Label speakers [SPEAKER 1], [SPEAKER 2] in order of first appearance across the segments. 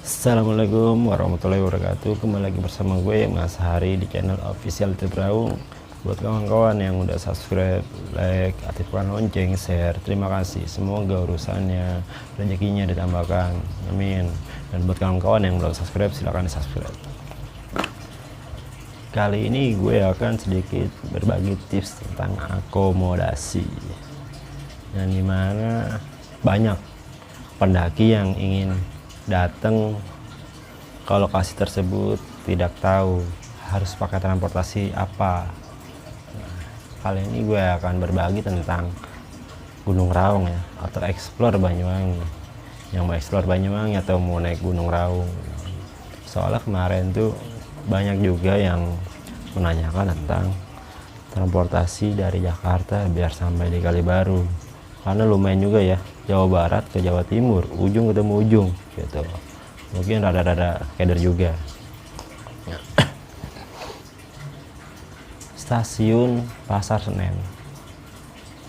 [SPEAKER 1] Assalamualaikum warahmatullahi wabarakatuh. Kembali lagi bersama gue Mas Hari di channel official Tebraung. Buat kawan-kawan yang udah subscribe, like, aktifkan lonceng, share, terima kasih. Semoga urusannya, rezekinya ditambahkan, amin. Dan buat kawan-kawan yang belum subscribe, silahkan di subscribe. Kali ini gue akan sedikit berbagi tips tentang akomodasi, yang dimana banyak pendaki yang ingin datang ke lokasi tersebut tidak tahu harus pakai transportasi apa. Kali ini gue akan berbagi tentang Gunung Raung ya, atau explore Banyuwangi. Yang mau explore Banyuwangi atau mau naik Gunung Raung. Soalnya kemarin tuh banyak juga yang menanyakan tentang transportasi dari Jakarta biar sampai di Kalibaru, karena lumayan juga ya, Jawa Barat ke Jawa Timur, ujung ketemu ujung gitu. Mungkin rada-rada keder juga. Stasiun Pasar Senen,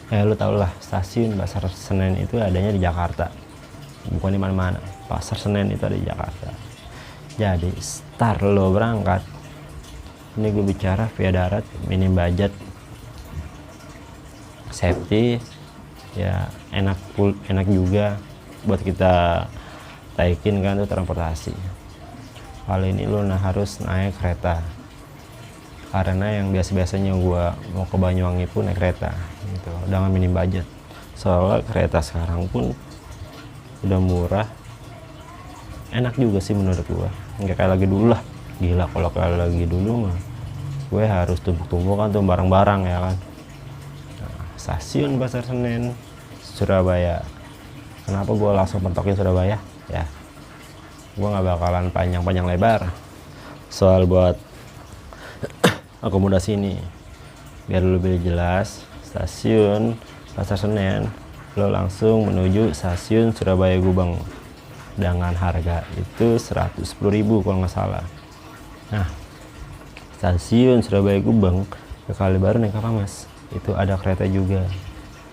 [SPEAKER 1] lu tau lah, stasiun Pasar Senen itu adanya di Jakarta, bukan di mana-mana. Pasar Senen itu ada di Jakarta. Jadi start lo berangkat, ini gue bicara via darat, minim budget, safety ya, enak juga buat kita taikin kan tuh transportasi. Kali ini lu harus naik kereta, karena yang biasanya gua mau ke Banyuwangi pun naik kereta gitu dengan minim budget. Soalnya kereta sekarang pun udah murah, enak juga sih menurut gua, nggak kayak lagi dulu lah. Gila, kalau kayak lagi dulu mah gue harus tumpuk-tumpukan tuh barang-barang ya kan. Stasiun Pasar Senen Surabaya. Kenapa gue langsung pentokin Surabaya ya? Gue nggak bakalan panjang-panjang lebar soal buat akomodasi ini, biar lebih jelas. Stasiun Pasar Senen, lo langsung menuju stasiun Surabaya Gubeng dengan harga itu 110.000 kalau nggak salah. Nah, stasiun Surabaya Gubeng ke Kalibaru naik apa mas? Itu ada kereta juga,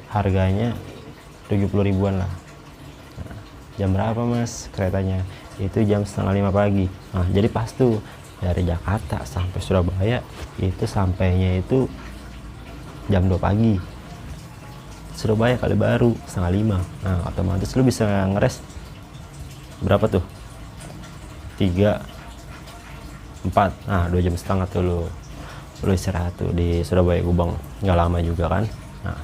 [SPEAKER 1] harganya 70 ribuan lah. Nah, jam berapa mas keretanya? Itu jam 4:30 pagi. Nah, jadi pas tuh dari Jakarta sampai Surabaya itu sampainya itu jam 2 pagi. Surabaya Kalibaru 4:30. Nah, otomatis lu bisa ngeres berapa tuh? 3, 4, nah 2,5 jam tuh lu istirahat tuh di Surabaya Gubeng, nggak lama juga kan. Nah,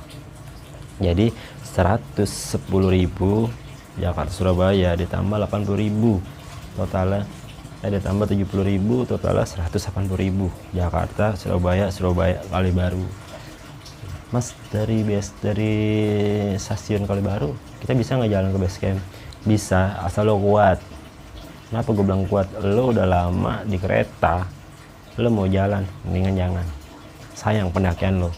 [SPEAKER 1] jadi 110.000 Jakarta Surabaya ditambah 80.000 totalnya, ditambah 70.000 totalnya 180.000 Jakarta Surabaya Kalibaru. Mas, dari stasiun Kalibaru kita bisa nggak jalan ke base camp? Bisa, asal lo kuat. Kenapa gue bilang kuat? Lo udah lama di kereta, lo mau jalan mendingan jangan, sayang pendakian lo,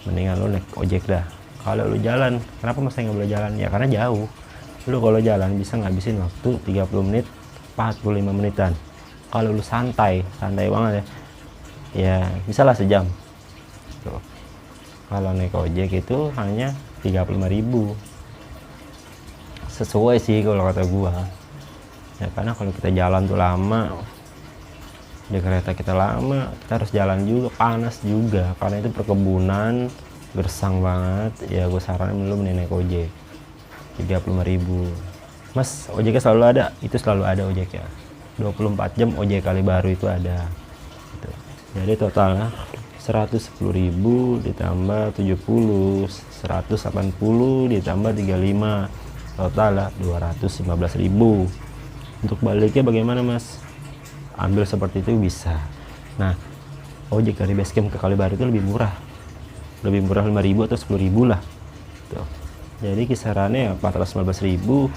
[SPEAKER 1] mendingan lo naik ojek dah. Kalau lo jalan, kenapa mas nggak boleh jalan? Ya karena jauh. Lo kalau jalan bisa ngabisin waktu 30 menit 45 menitan. Kalau lo santai banget ya bisa lah sejam tuh. Kalau naik ojek itu hanya 35.000. Sesuai sih kalau kata gua ya, karena kalau kita jalan tuh lama, di kereta kita lama, kita harus jalan juga, panas juga, karena itu perkebunan gersang banget ya. Gue saranin lu mending naik ojek 35.000. Mas, ojeknya selalu ada? Itu selalu ada ojeknya, 24 jam ojek Kalibaru itu ada gitu. Jadi totalnya 110.000 ditambah 70, 180 ditambah 35, totalnya 215.000. Untuk baliknya bagaimana mas? Ambil seperti itu bisa. Nah, ojek dari base camp ke Kalibaru itu lebih murah 5.000 atau 10.000 lah tuh. Jadi kisarannya 415.000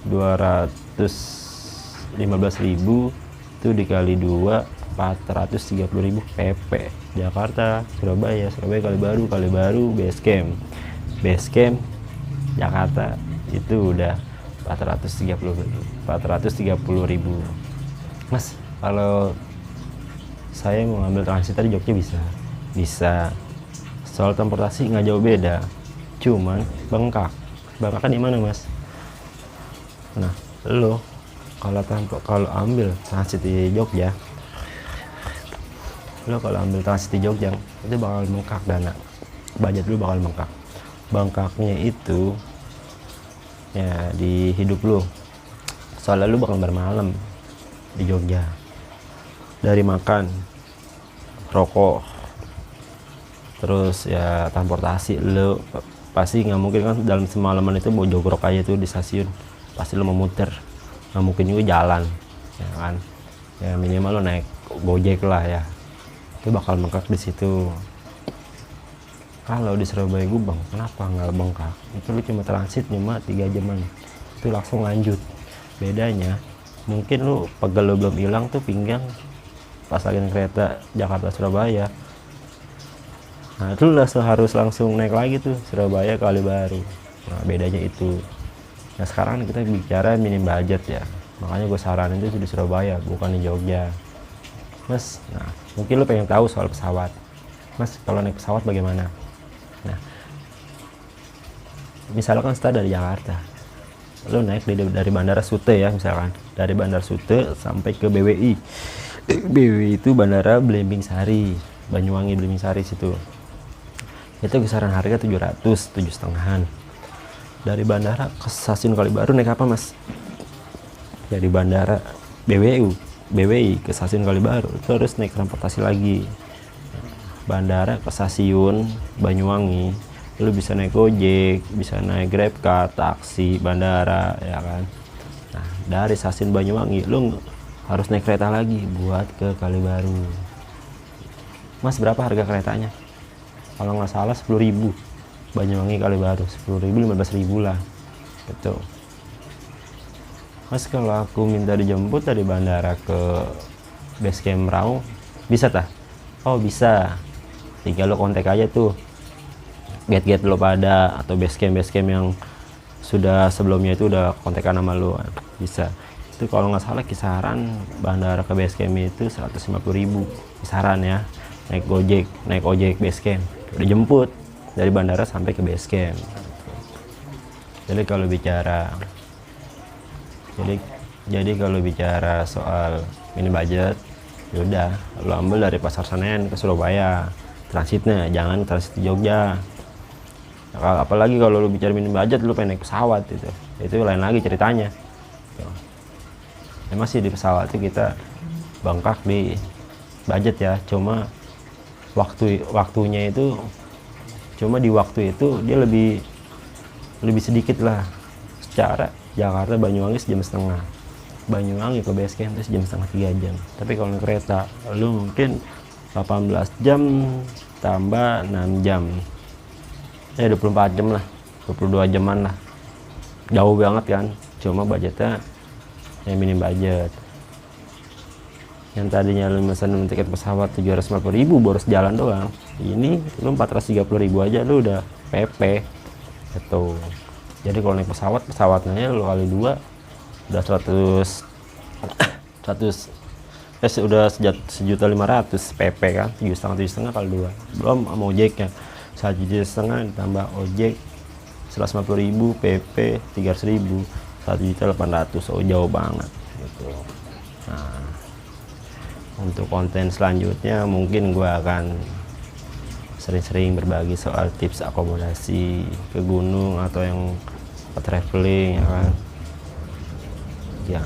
[SPEAKER 1] 215.000 itu dikali 2, 430.000 PP. Jakarta Surabaya Kalibaru base camp Jakarta itu udah 430.000. Mas, kalau saya mau ngambil transit tadi Jogja bisa. Soal transportasi nggak jauh beda, cuman bengkak kan di mana mas? Nah, lo kalau ambil transit di Jogja, lo kalau ambil transit di Jogja itu bakal bengkak dana, budget lu bakal bengkak. Bengkaknya itu ya di hidup lu, soalnya lu bakal bermalam di Jogja, dari makan, rokok, terus ya transportasi. Lu pasti nggak mungkin kan dalam semalaman itu mau jogrok aja tuh di stasiun, pasti lu mau muter, nggak mungkin juga jalan ya kan, ya minimal lo naik Gojek lah ya, itu bakal bengkak di situ. Kalau di Surabaya Gubeng kenapa nggak bengkak, itu lu cuma transit cuma 3 jaman itu langsung lanjut. Bedanya mungkin lu pegel lu belum hilang tuh pinggang pas lagi naik kereta Jakarta Surabaya, nah itu harus langsung naik lagi tuh Surabaya Kalibaru. Nah bedanya itu. Nah sekarang kita bicara minim budget ya, makanya gue saranin itu di Surabaya bukan di Jogja Mas. Nah mungkin lu pengen tahu soal pesawat Mas, kalau naik pesawat bagaimana. Nah misalkan start dari Jakarta, lu naik dari Bandara Sute ya, misalkan dari Bandara Sute sampai ke BWI. BWI itu Bandara Belimbing Sari, Banyuwangi Belimbing Sari situ. Itu kisaran harga 700, 7,5-an. Dari bandara ke stasiun Kalibaru naik apa Mas? Dari bandara BWI ke stasiun Kalibaru itu harus naik transportasi lagi. Bandara ke stasiun Banyuwangi lu bisa naik Gojek, bisa naik GrabCar, taksi bandara ya kan. Nah dari stasiun Banyuwangi lu harus naik kereta lagi buat ke Kalibaru. Mas berapa harga keretanya? Kalau nggak salah 10.000 Banyuwangi Kalibaru, 10.000 15.000 lah gitu. Mas kalau aku minta dijemput dari bandara ke base camp Raung bisa tah? Oh bisa, tinggal lo kontak aja tuh gate lo pada atau base camp yang sudah sebelumnya itu udah kontekan sama lo, bisa. Itu kalau nggak salah kisaran bandara ke base camp itu 150.000 kisaran ya, naik ojek base camp udah jemput dari bandara sampai ke base camp. Jadi kalau bicara soal mini budget, yaudah lo ambil dari Pasar Senen ke Surabaya transitnya, jangan transit di Jogja. Apalagi kalau lo bicara mini budget lo pengen naik pesawat, itu lain lagi ceritanya. Emang sih di pesawat itu kita bengkak di budget ya, cuma waktunya itu di waktu itu dia lebih sedikit lah. Secara Jakarta Banyuwangi sejam setengah, Banyuwangi ke base camp itu sejam setengah 3 jam. Tapi kalau naik kereta lu mungkin 18 jam tambah 6 jam ya 24 jam lah, 22 jaman lah, jauh banget kan. Cuma budgetnya yang minim budget. Yang tadinya lu mesen tiket pesawat 750.000 baru sejalan doang, ini lu 430.000 aja lu udah PP gitu. Jadi kalau naik pesawatnya lu kali 2 udah 1.500.000 PP kan, 7,5 kali 2, belum sama ojeknya 1,5 ditambah ojek 150.000 PP 300.000, 1.800.000. Oh jauh banget gitu. Nah untuk konten selanjutnya mungkin gua akan sering-sering berbagi soal tips akomodasi ke gunung atau yang traveling ya kan. Ya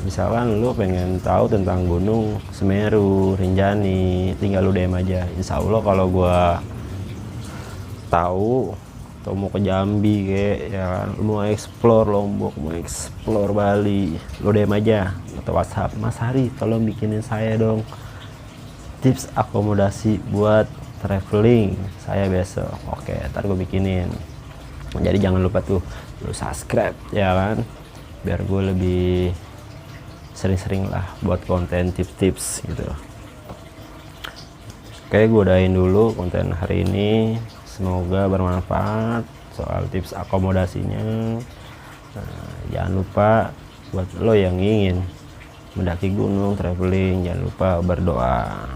[SPEAKER 1] misalkan lu pengen tahu tentang Gunung Semeru, Rinjani, tinggal lu DM aja. Insya Allah kalau gua tahu atau mau ke Jambi kayak ya kan, lu mau explore Lombok, mau explore Bali, lu DM aja atau WhatsApp, Mas Hari tolong bikinin saya dong tips akomodasi buat traveling saya besok. Oke, ntar gue bikinin. Jadi jangan lupa tuh lu subscribe ya kan, biar gue lebih sering-sering lah buat konten tips-tips gitu. Oke, gue udahin dulu konten hari ini, semoga bermanfaat soal tips akomodasinya. Nah, jangan lupa buat lo yang ingin mendaki gunung, traveling, jangan lupa berdoa,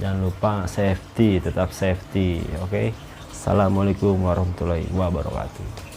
[SPEAKER 1] jangan lupa safety, tetap safety. Oke, assalamualaikum warahmatullahi wabarakatuh.